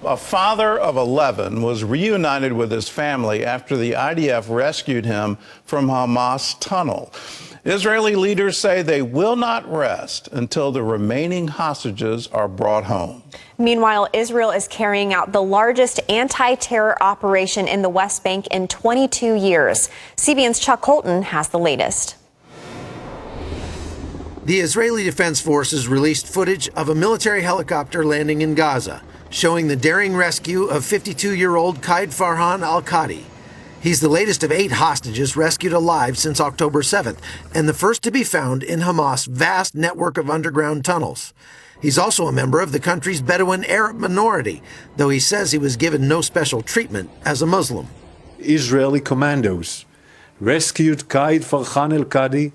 A father of 11 was reunited with his family after the IDF rescued him from Hamas tunnel. Israeli leaders say they will not rest until the remaining hostages are brought home. Meanwhile, Israel is carrying out the largest anti-terror operation in the West Bank in 22 years. CBN's Chuck Holton has the latest. The Israeli Defense Forces released footage of a military helicopter landing in Gaza, showing the daring rescue of 52-year-old Qaid Farhan al-Qadi. He's the latest of 8 hostages rescued alive since October 7th, and the first to be found in Hamas' vast network of underground tunnels. He's also a member of the country's Bedouin Arab minority, though he says he was given no special treatment as a Muslim. Israeli commandos rescued Qaid Farhan al-Qadi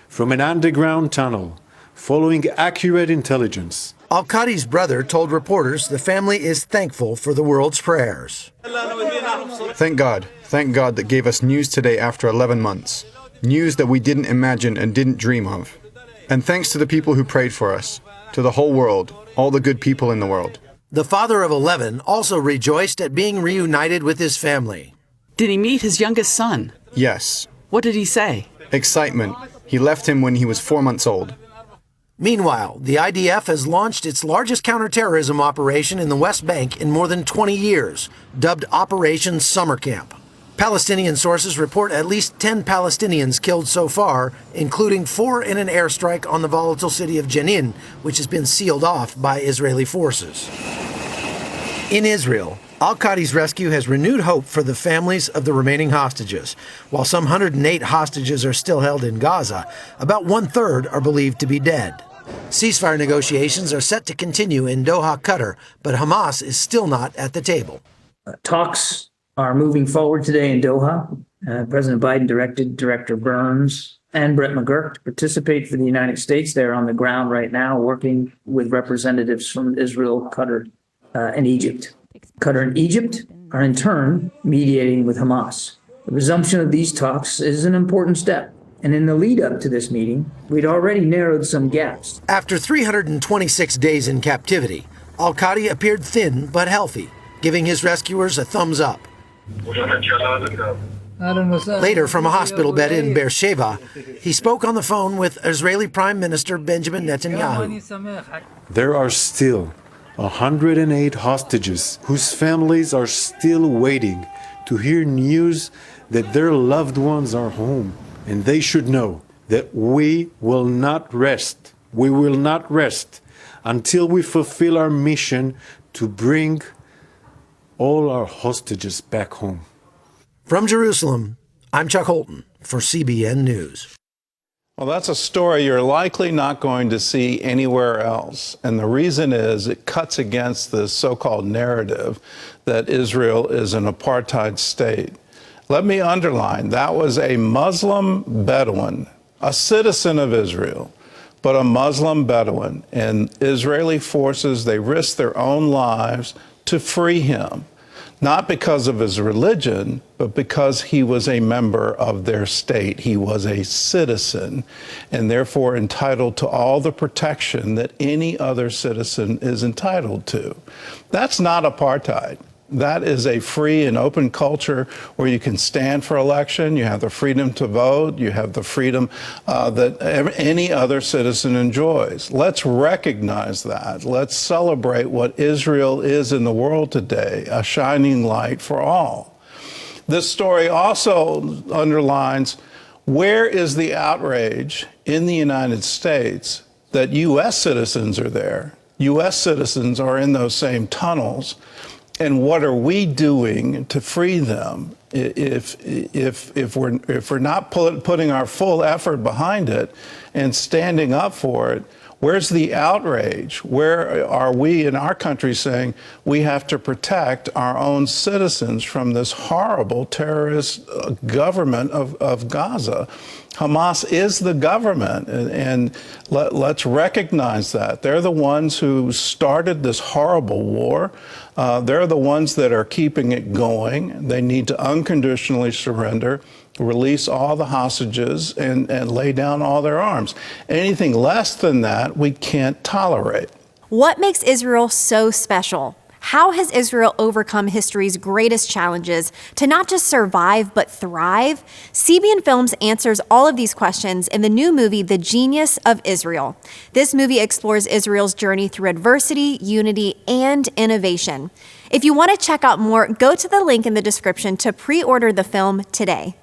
from an underground tunnel, following accurate intelligence. Al-Qadi's brother told reporters the family is thankful for the world's prayers. Thank God that gave us news today after 11 months. News that we didn't imagine and didn't dream of. And thanks to the people who prayed for us, to the whole world, all the good people in the world. The father of 11 also rejoiced at being reunited with his family. Did he meet his youngest son? Yes. What did he say? Excitement. He left him when he was 4 months old. Meanwhile, the IDF has launched its largest counterterrorism operation in the West Bank in more than 20 years, dubbed Operation Summer Camp. Palestinian sources report at least 10 Palestinians killed so far, including 4 in an airstrike on the volatile city of Jenin, which has been sealed off by Israeli forces. In Israel, al-Qadi's rescue has renewed hope for the families of the remaining hostages. While some 108 hostages are still held in Gaza, about 1/3 are believed to be dead. Ceasefire negotiations are set to continue in Doha, Qatar, but Hamas is still not at the table. Talks are moving forward today in Doha. President Biden directed Director Burns and Brett McGurk to participate for the United States. They're on the ground right now working with representatives from Israel, Qatar, and Egypt. Qatar and Egypt are in turn mediating with Hamas. The resumption of these talks is an important step. And in the lead up to this meeting, we'd already narrowed some gaps. After 326 days in captivity, al-Qadi appeared thin but healthy, giving his rescuers a thumbs up. Later, from a hospital bed in Beersheba, he spoke on the phone with Israeli Prime Minister Benjamin Netanyahu. There are still 108 hostages whose families are still waiting to hear news that their loved ones are home. And they should know that we will not rest. We will not rest until we fulfill our mission to bring all our hostages back home. From Jerusalem, I'm Chuck Holton for CBN News. Well, that's a story you're likely not going to see anywhere else. And the reason is it cuts against this so-called narrative that Israel is an apartheid state. Let me underline, that was a Muslim Bedouin, a citizen of Israel, but a Muslim Bedouin. And Israeli forces, they risked their own lives to free him, not because of his religion, but because he was a member of their state. He was a citizen and therefore entitled to all the protection that any other citizen is entitled to. That's not apartheid. That is a free and open culture where you can stand for election, you have the freedom to vote, you have the freedom that any other citizen enjoys. Let's recognize that. Let's celebrate what Israel is in the world today, a shining light for all. This story also underlines where is the outrage in the United States that U.S. citizens are there. U.S. citizens are in those same tunnels. And what are we doing to free them if we're not putting our full effort behind it and standing up for it? Where's the outrage? Where are we in our country saying we have to protect our own citizens from this horrible terrorist government of Gaza? Hamas is the government, and let's recognize that. They're the ones who started this horrible war. They're the ones that are keeping it going. They need to unconditionally surrender, release all the hostages, and lay down all their arms. Anything less than that, we can't tolerate. What makes Israel so special? How has Israel overcome history's greatest challenges to not just survive, but thrive? CBN Films answers all of these questions in the new movie, The Genius of Israel. This movie explores Israel's journey through adversity, unity, and innovation. If you want to check out more, go to the link in the description to pre-order the film today.